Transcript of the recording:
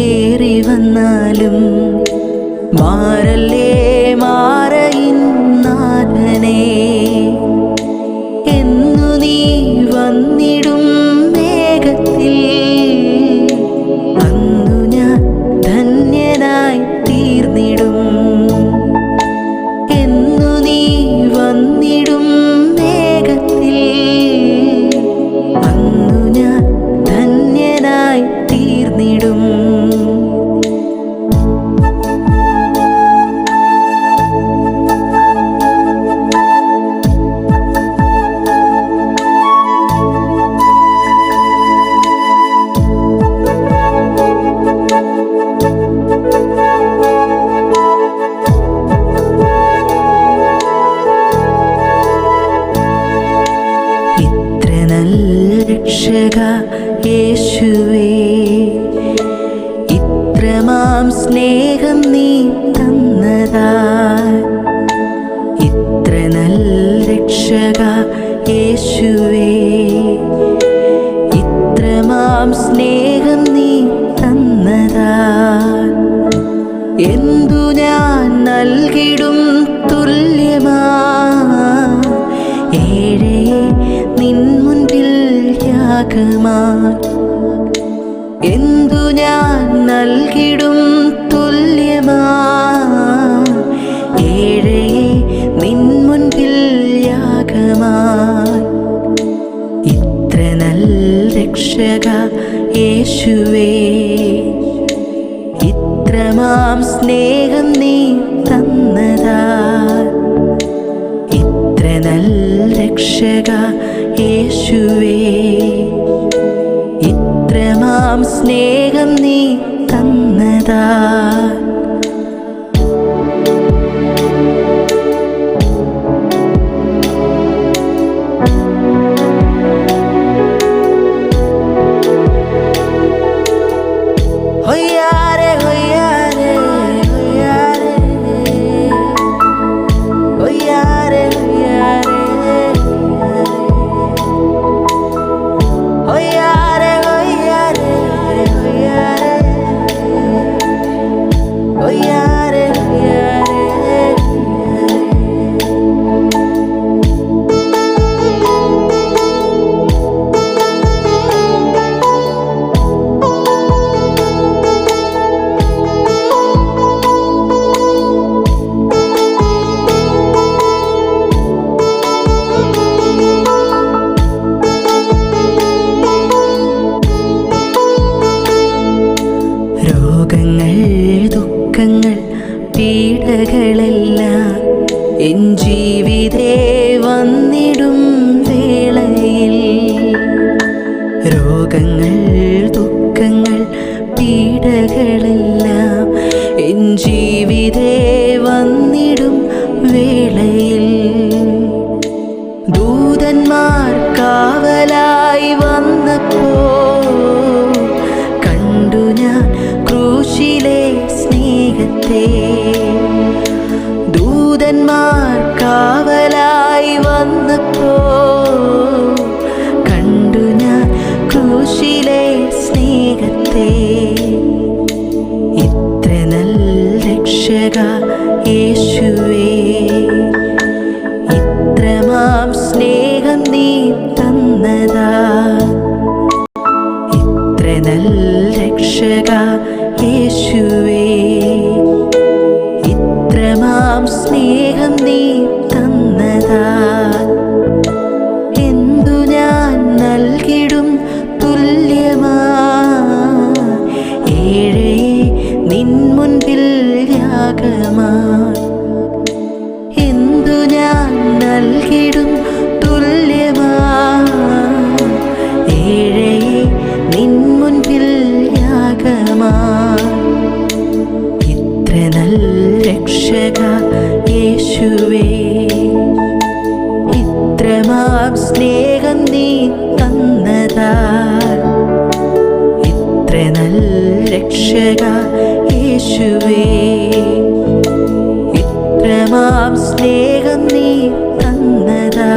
ഏറി വന്നാലും മാറല്ലേ മാറയിൻ നാഥനേ. എന്നു നീ വന്നിടും വേഗത്തിൽ അന്നു ഞാൻ ധന്യനായി തീർന്നിടും. എന്നു നീ വന്നിടും വേഗത്തിൽ അന്നു ഞാൻ ധന്യനായി തീർന്നിടും. രക്ഷക യേശുവേ, ഇത്രമാം സ്നേഹം നീ തന്നതാ. ഇത്ര നല്ല രക്ഷക യേശുവേ, ഇത്രമാം സ്നേഹം നീ തന്നതാ. എന്തു ഞാൻ നൽകിടും തുല്യമാ ഏഴയെ നിൻ മുൻപിൽ യാഗമായി. എന്തു ഞാൻ നൽകിടും തുല്യമാ ഏഴയെ നിൻ മുൻപിൽ യാഗമായി. ഇത്ര നല്ല രക്ഷക യേശുവേ, ഇത്രമാം സ്നേഹം നീ തന്നതാ. ഇത്ര നല്ല രക്ഷക യേശുവേ, ഇത്രമാം സ്നേഹം നീ തന്നതാ. ഹൊയ്യാരെ ഹൊയ്യാരെ ഹൊയ്യാരെ ഹൊയ്യാരെ ഹൊയ്യാരെ ഹൊയ്യാരെ ഹൊയ്യാരെ ഹൊയ്യാരെ രോഗങ്ങൾ ദുഃഖങ്ങൾ പീഡകളെല്ലാം എൻ ജീവിതേ വന്നിടും വേളയിൽ. രോഗങ്ങൾ ദുഃഖങ്ങൾ പീഡകളെല്ലാം എൻ ജീവിതേ വന്നിടും വേളയിൽ. ദൂതന്മാർ കാവലായി വന്നപ്പോ കണ്ടു ഞാൻ ക്രൂശിലെ സ്നേഹത്തെ. ദൂതന്മാർ കാവലായി വന്നപ്പോ കണ്ടു ഞാൻ ക്രൂശിലെ സ്നേഹത്തെ. ഇത്ര നല്ല രക്ഷക യേശുവേ, ഇത്രമാം സ്നേഹം നീ തന്നതാ. ഇത്ര നല്ല രക്ഷക യേശുവേ, ഇത്രമാം സ്നേഹം നീ തന്നതാ. എന്തു ഞാൻ നൽകിടും തുല്യമാ ഏഴയെ നിൻ മുൻപിൽ യാഗമായി. എന്തു ഞാൻ നൽകിടും തുല്യമാ ഏഴയെ നിൻ മുൻപിൽ യാഗമായി. ഇത്ര നല്ല രക്ഷക യേശുവേ, ഇത്രമാം സ്നേഹം നീ തന്നതാ. ഇത്ര നല്ല രക്ഷക യേശുവേ, ഇത്രമാം സ്നേഹം നീ തന്നതാ.